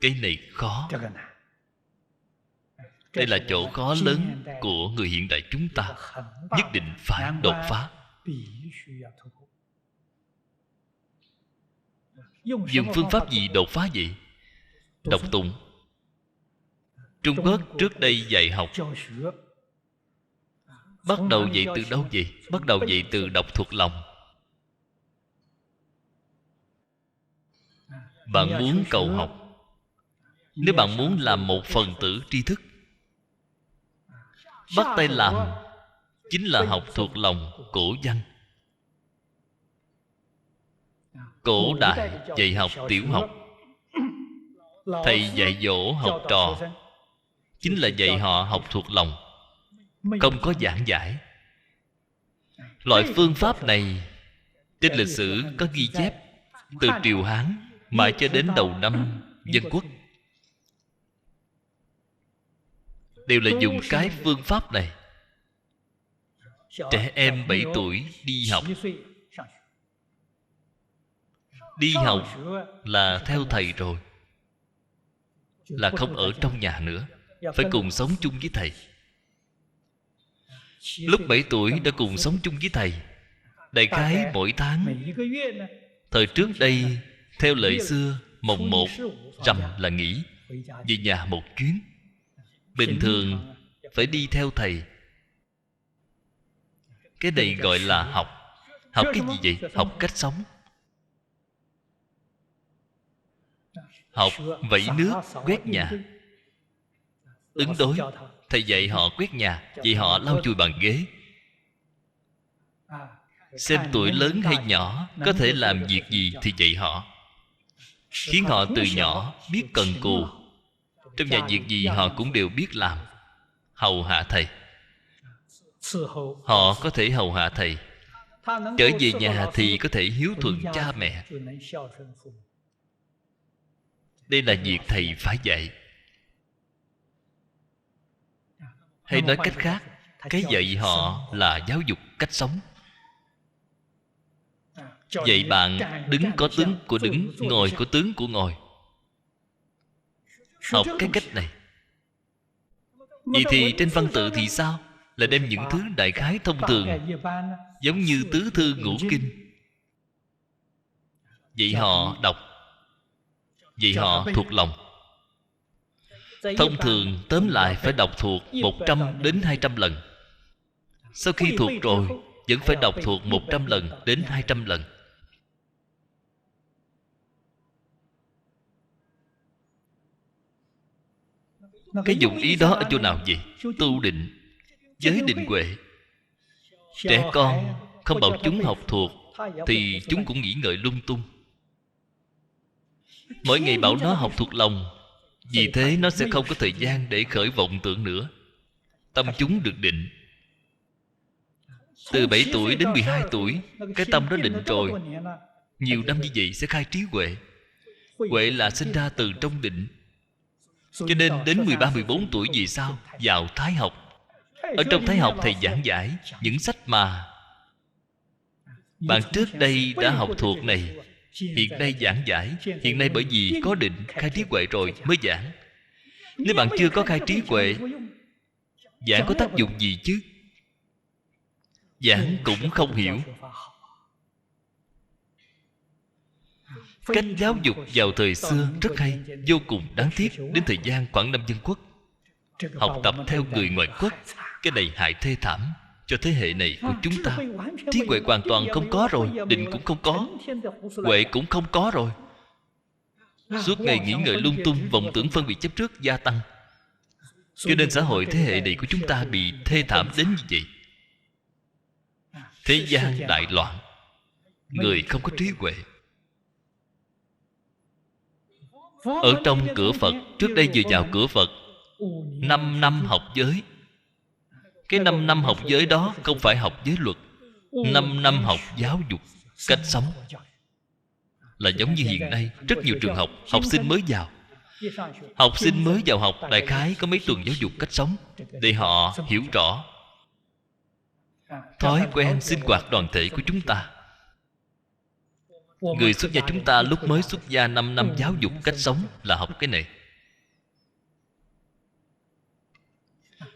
Cái này khó. Đây là chỗ khó lớn của người hiện đại chúng ta. Nhất định phải đột phá. Dùng phương pháp gì đột phá vậy? Đọc tụng. Trung Quốc trước đây dạy học bắt đầu dạy từ đâu vậy? Bắt đầu dạy từ đọc thuộc lòng. Bạn muốn cầu học, nếu bạn muốn làm một phần tử tri thức, bắt tay làm chính là học thuộc lòng cổ văn. Cổ đại dạy học tiểu học, thầy dạy dỗ học trò chính là dạy họ học thuộc lòng, không có giảng giải. Loại phương pháp này trên lịch sử có ghi chép từ Triều Hán mãi cho đến đầu năm Dân Quốc, đều là dùng cái phương pháp này. Trẻ em 7 tuổi đi học. Đi học là theo thầy rồi, là không ở trong nhà nữa, phải cùng sống chung với thầy. Lúc 7 tuổi đã cùng sống chung với thầy. Đại khái mỗi tháng, thời trước đây theo lệ xưa, mồng 1 rằm là nghỉ, về nhà một chuyến. Bình thường phải đi theo thầy. Cái này gọi là học. Học cái gì vậy? Học cách sống. Học vẩy nước, quét nhà. Ứng đối. Thầy dạy họ quét nhà, dạy họ lau chùi bàn ghế. Xem tuổi lớn hay nhỏ có thể làm việc gì thì dạy họ, khiến họ từ nhỏ biết cần cù. Trong nhà việc gì họ cũng đều biết làm. Hầu hạ thầy. Họ có thể hầu hạ thầy. Trở về nhà thì có thể hiếu thuận cha mẹ. Đây là việc thầy phải dạy. Hay nói cách khác, cái dạy họ là giáo dục cách sống. Dạy bạn đứng có tướng của đứng, ngồi có tướng của ngồi. Học cái cách này. Vậy thì trên văn tự thì sao? Là đem những thứ đại khái thông thường, giống như tứ thư ngũ kinh, dạy họ đọc, dạy họ thuộc lòng. Thông thường tóm lại phải đọc thuộc 100 đến 200 lần. Sau khi thuộc rồi vẫn phải đọc thuộc 100 lần đến 200 lần. Cái dụng ý đó ở chỗ nào vậy? Tu định, giới định huệ. Trẻ con không bảo chúng học thuộc thì chúng cũng nghĩ ngợi lung tung. Mỗi ngày bảo nó học thuộc lòng, vì thế nó sẽ không có thời gian để khởi vọng tưởng nữa. Tâm chúng được định. Từ 7 tuổi đến 12 tuổi, cái tâm đó định rồi. Nhiều năm như vậy sẽ khai trí huệ. Huệ là sinh ra từ trong định. Cho nên đến 13, 14 tuổi vì sao vào Thái học. Ở trong Thái học thầy giảng giải những sách mà bạn trước đây đã học thuộc này, hiện nay giảng giải. Hiện nay bởi vì có định khai trí huệ rồi mới giảng. Nếu bạn chưa có khai trí huệ, giảng có tác dụng gì chứ? Giảng cũng không hiểu. Cách giáo dục vào thời xưa rất hay, vô cùng đáng tiếc. Đến thời gian Quảng Nam Dân Quốc, học tập theo người ngoại quốc, cái này hại thê thảm cho thế hệ này của chúng ta. Trí huệ hoàn toàn không có rồi, định cũng không có, huệ cũng không có rồi. Suốt ngày nghĩ ngợi lung tung, vọng tưởng phân biệt chấp trước gia tăng. Cho nên xã hội thế hệ này của chúng ta bị thê thảm đến như vậy. Thế gian đại loạn, người không có trí huệ. Ở trong cửa Phật, trước đây vừa vào cửa Phật, 5 năm học giới. Cái 5 năm học giới đó không phải học giới luật, 5 năm học giáo dục, cách sống. Là giống như hiện nay, rất nhiều trường học, học sinh mới vào. Học sinh mới vào học, đại khái có mấy tuần giáo dục cách sống, để họ hiểu rõ thói quen sinh hoạt đoàn thể của chúng ta. Người xuất gia chúng ta lúc mới xuất gia 5 năm giáo dục cách sống là học cái này.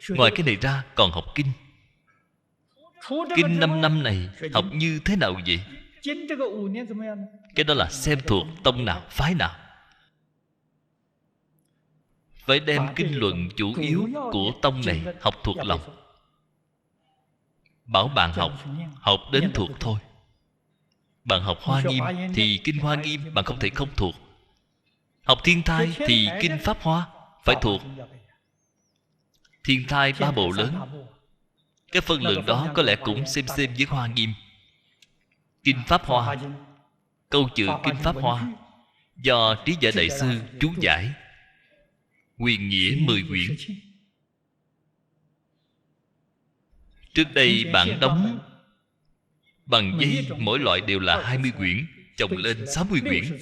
Ngoài cái này ra còn học kinh. Kinh 5 năm này học như thế nào vậy? Cái đó là xem thuộc tông nào, phái nào. Phải đem kinh luận chủ yếu của tông này học thuộc lòng. Bảo bạn học, học đến thuộc thôi. Bạn học Hoa Nghiêm thì kinh Hoa Nghiêm bạn không thể không thuộc. Học Thiên Thai thì kinh Pháp Hoa phải thuộc. Thiên Thai 3 bộ lớn, cái phân lượng đó có lẽ cũng xem với Hoa Nghiêm. Kinh Pháp Hoa, câu chữ kinh Pháp Hoa do Trí Giả Đại Sư chú giải, huyền nghĩa 10 quyển. Trước đây bạn đóng bằng giấy, mỗi loại đều là 20 quyển, chồng lên 60 quyển.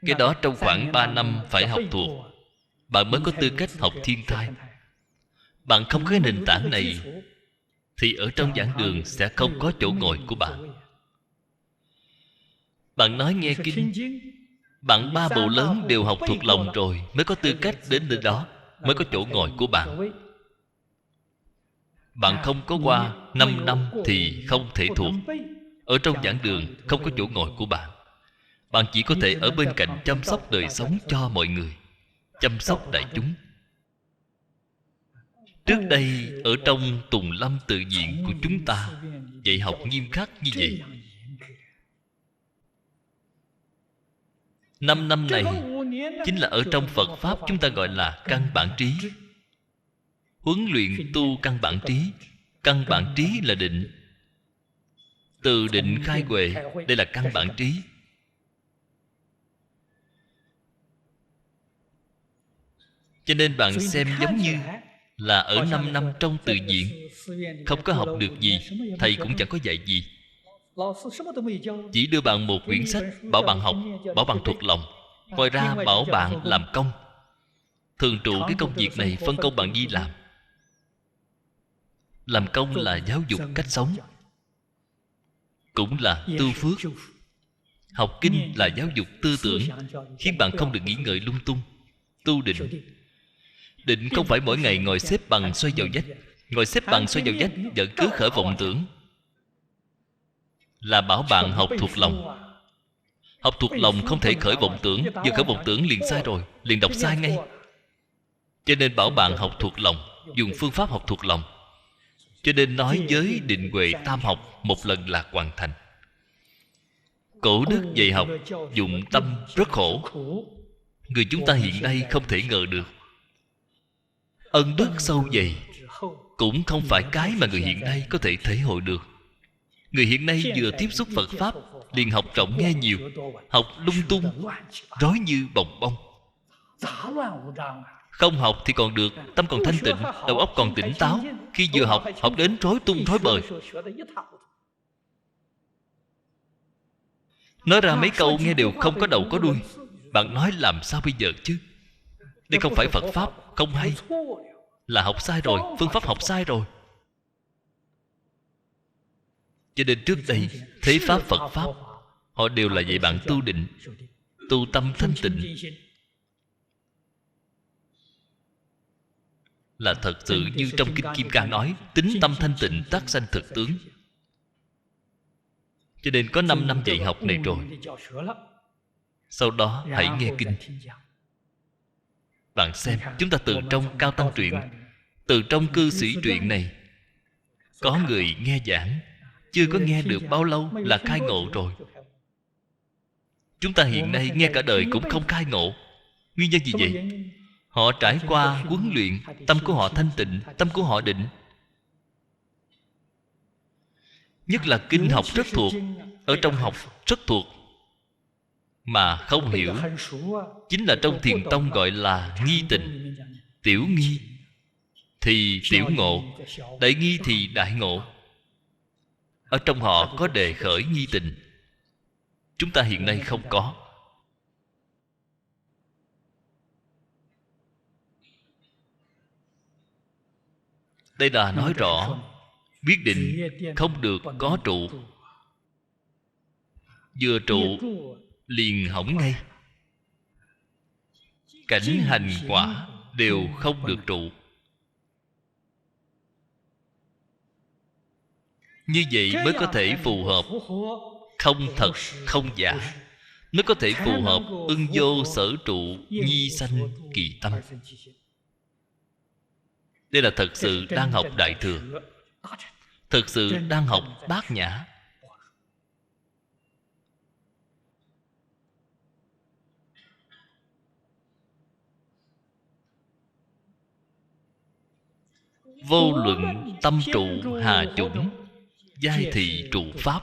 Cái đó trong khoảng 3 năm phải học thuộc, bạn mới có tư cách học Thiên Thai. Bạn không có cái nền tảng này thì ở trong giảng đường sẽ không có chỗ ngồi của bạn. Bạn nói nghe kinh, bạn 3 bộ lớn đều học thuộc lòng rồi mới có tư cách đến nơi đó, mới có chỗ ngồi của bạn. Bạn không có qua 5 năm thì không thể thuộc. Ở trong giảng đường không có chỗ ngồi của bạn. Bạn chỉ có thể ở bên cạnh chăm sóc đời sống cho mọi người, chăm sóc đại chúng. Trước đây ở trong Tùng Lâm Tự Viện của chúng ta dạy học nghiêm khắc như vậy. 5 năm này chính là ở trong Phật Pháp chúng ta gọi là căn bản trí. Huấn luyện tu căn bản trí. Căn bản trí là định. Từ định khai huệ, đây là căn bản trí. Cho nên bạn xem giống như là ở 5 năm trong tự viện, không có học được gì, thầy cũng chẳng có dạy gì. Chỉ đưa bạn một quyển sách, bảo bạn học, bảo bạn thuộc lòng. Ngoài ra bảo bạn làm công. Thường trụ cái công việc này phân công bạn đi làm. Làm công là giáo dục cách sống, cũng là tu phước. Học kinh là giáo dục tư tưởng, khiến bạn không được nghĩ ngợi lung tung. Tu định. Định không phải mỗi ngày ngồi xếp bằng xoay vào vách. Ngồi xếp bằng xoay vào vách vẫn cứ khởi vọng tưởng. Là bảo bạn học thuộc lòng. Học thuộc lòng không thể khởi vọng tưởng. Vừa khởi vọng tưởng liền sai rồi, liền đọc sai ngay. Cho nên bảo bạn học thuộc lòng, dùng phương pháp học thuộc lòng. Cho nên nói giới định huệ tam học một lần là hoàn thành. Cổ đức dạy học dụng tâm rất khổ. Người chúng ta hiện nay không thể ngờ được. Ân đức sâu dày cũng không phải cái mà người hiện nay có thể thể hội được. Người hiện nay vừa tiếp xúc Phật Pháp liền học rộng nghe nhiều, học lung tung, rối như bồng bông. Không học thì còn được, tâm còn thanh tịnh, đầu óc còn tỉnh táo. Khi vừa học, học đến rối tung rối bời. Nói ra mấy câu nghe đều không có đầu có đuôi. Bạn nói làm sao bây giờ chứ? Đây không phải Phật Pháp không hay, là học sai rồi, phương pháp học sai rồi. Cho nên trước đây thế Pháp Phật Pháp, họ đều là dạy bạn tu định, tu tâm thanh tịnh, là thật sự như trong Kinh Kim Cang nói, tính tâm thanh tịnh tác sanh thực tướng. Cho nên có 5 năm dạy học này rồi. Sau đó hãy nghe kinh. Bạn xem, chúng ta từ trong Cao Tăng truyện, từ trong Cư Sĩ truyện này, có người nghe giảng, chưa có nghe được bao lâu là khai ngộ rồi. Chúng ta hiện nay nghe cả đời cũng không khai ngộ. Nguyên nhân gì vậy? Họ trải qua huấn luyện, tâm của họ thanh tịnh, tâm của họ định. Nhất là kinh học rất thuộc, ở trong học rất thuộc, mà không hiểu, chính là trong Thiền tông gọi là nghi tình. Tiểu nghi thì tiểu ngộ, đại nghi thì đại ngộ. Ở trong họ có đề khởi nghi tình. Chúng ta hiện nay không có. Đây là nói rõ biết định không được có trụ. Vừa trụ liền hỏng ngay. Cảnh hành quả đều không được trụ. Như vậy mới có thể phù hợp không thật không giả, mới có thể phù hợp ưng vô sở trụ nhi sanh kỳ tâm. Đây là thật sự đang học Đại Thừa, thật sự đang học Bát Nhã. Vô luận tâm trụ hà chủng, giai thị trụ pháp.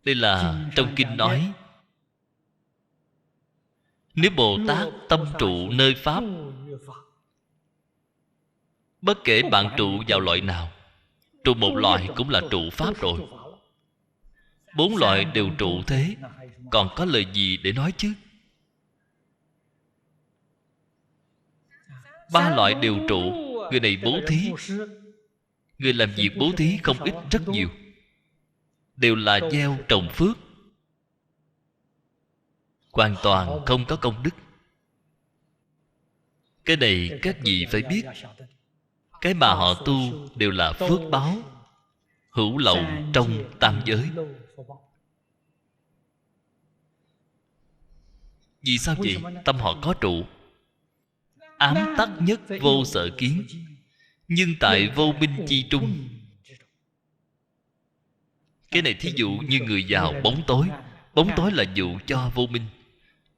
Đây là trong kinh nói, nếu Bồ Tát tâm trụ nơi pháp, bất kể bạn trụ vào loại nào, trụ một loại cũng là trụ pháp rồi. 4 loại đều trụ thế, còn có lời gì để nói chứ? 3 loại đều trụ. Người này bố thí, người làm việc bố thí không ít rất nhiều, đều là gieo trồng phước, hoàn toàn không có công đức. Cái này các vị phải biết. Cái mà họ tu đều là phước báo, hữu lậu trong tam giới. Vì sao vậy? Tâm họ có trụ. Ám tắc nhất vô sở kiến, nhưng tại vô minh chi trung. Cái này thí dụ như người vào bóng tối. Bóng tối là dụ cho vô minh.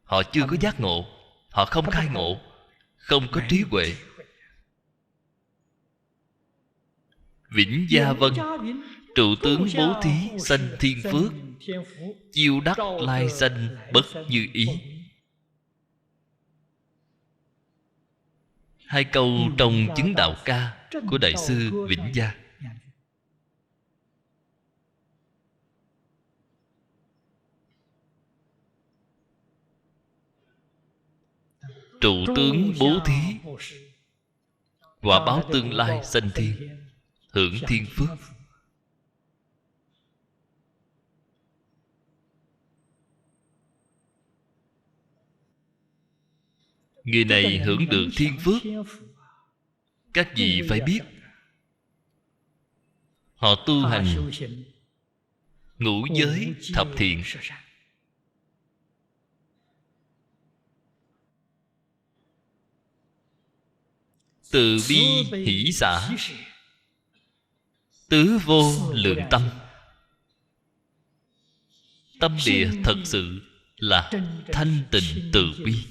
Họ chưa có giác ngộ, họ không khai ngộ, không có trí huệ. Vĩnh Gia Vân, trụ tướng bố thí sanh thiên phước, chiêu đắc lai sanh bất như ý. 2 câu trong chứng đạo ca của Đại sư Vĩnh Gia. Trụ tướng bố thí, quả báo tương lai sanh thiên, hưởng thiên phước. Người này hưởng được thiên phước. Các vị phải biết, họ tu hành ngũ giới thập thiện, từ bi hỷ xả, tứ vô lượng tâm. Tâm địa thật sự là thanh tịnh từ bi,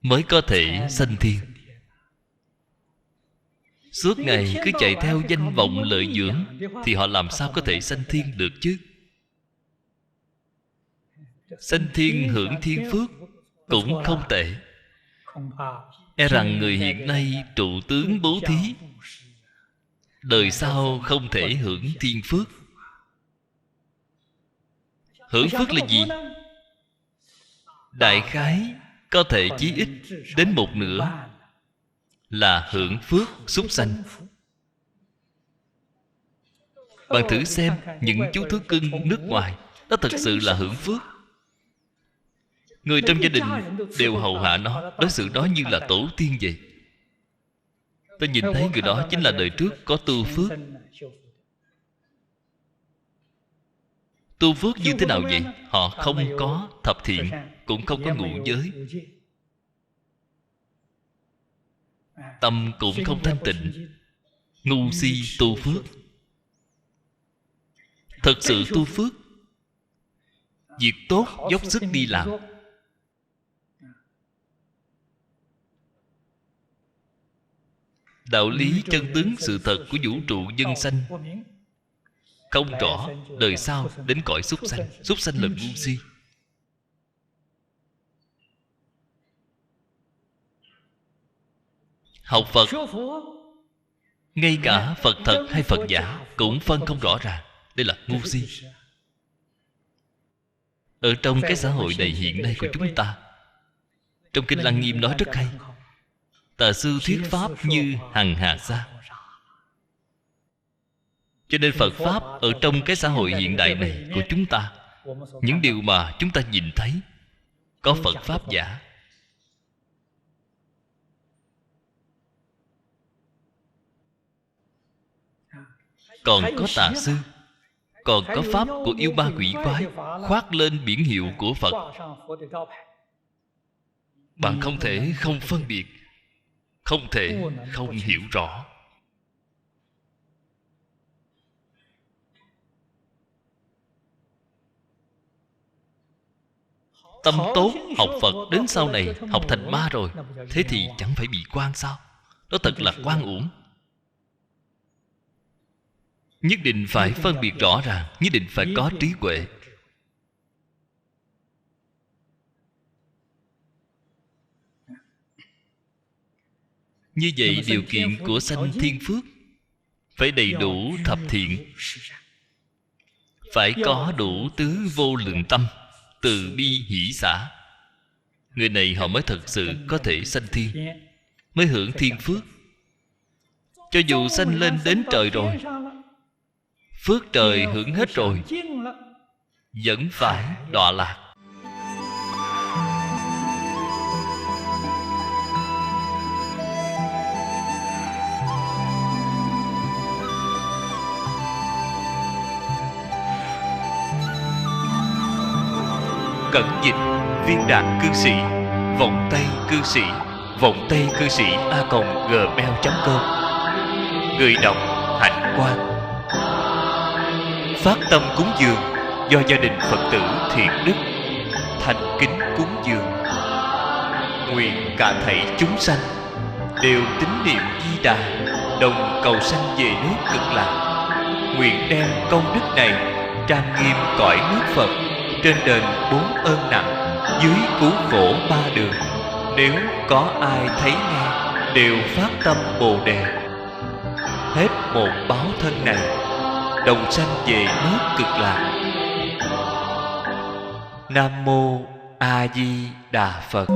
mới có thể sanh thiên. Suốt ngày cứ chạy theo danh vọng lợi dưỡng, thì họ làm sao có thể sanh thiên được chứ? Sanh thiên hưởng thiên phước cũng không tệ. E rằng người hiện nay trụ tướng bố thí, đời sau không thể hưởng thiên phước. Hưởng phước là gì? đại khái có thể chí ít đến một nửa là hưởng phước súc sanh. Bạn thử xem những chú thú cưng nước ngoài, nó thật sự là hưởng phước. Người trong gia đình đều hầu hạ nó, đối xử nó như là tổ tiên vậy. Tôi nhìn thấy người đó chính là đời trước có tu phước. Tu phước như thế nào vậy? Họ không có thập thiện, cũng không có ngũ giới, tâm cũng không thanh tịnh, ngu si tu phước. Thật sự tu phước, việc tốt dốc sức đi làm. Đạo lý chân tướng sự thật của vũ trụ nhân sanh không rõ, đời sau đến cõi súc sanh. Súc sanh là ngu si. Học Phật, ngay cả Phật thật hay Phật giả cũng phân không rõ ràng. Đây là ngu si. Ở trong cái xã hội này hiện nay của chúng ta, trong Kinh Lăng Nghiêm nói rất hay: tà sư thuyết pháp như hằng hà sa. Cho nên Phật Pháp ở trong cái xã hội hiện đại này của chúng ta, những điều mà chúng ta nhìn thấy, có Phật Pháp giả, còn có tà sư, còn có pháp của yêu ma quỷ quái khoác lên biển hiệu của Phật. Bạn không thể không phân biệt, không thể không hiểu rõ. Tâm tốt học Phật đến sau này học thành ma rồi, thế thì chẳng phải bị quan sao? Đó thật là quan uổng. Nhất định phải phân biệt rõ ràng, nhất định phải có trí huệ. Như vậy điều kiện của sanh thiên phước phải đầy đủ thập thiện, phải có đủ tứ vô lượng tâm, từ bi hỷ xả. Người này họ mới thật sự có thể sanh thiên, mới hưởng thiên phước. Cho dù sanh lên đến trời rồi, phước trời hưởng hết rồi, vẫn phải đọa lạc. Cẩn dịch Viên Đạt Cư Sĩ, Vọng Tây Cư Sĩ, Vọng Tây Cư Sĩ @gmail.com. Người đọc Hạnh Quang. Phát tâm cúng dường do gia đình Phật tử Thiện Đức thành kính cúng dường. Nguyện cả thảy chúng sanh đều tín niệm Di Đà, đồng cầu sanh về nước Cực Lạc. Nguyện đem công đức này trang nghiêm cõi nước Phật, trên đền 4 ơn nặng, dưới cứu khổ 3 đường. Nếu có ai thấy nghe đều phát tâm Bồ Đề, hết một báo thân này đồng sanh về nước Cực Lạc. Nam Mô A Di Đà Phật.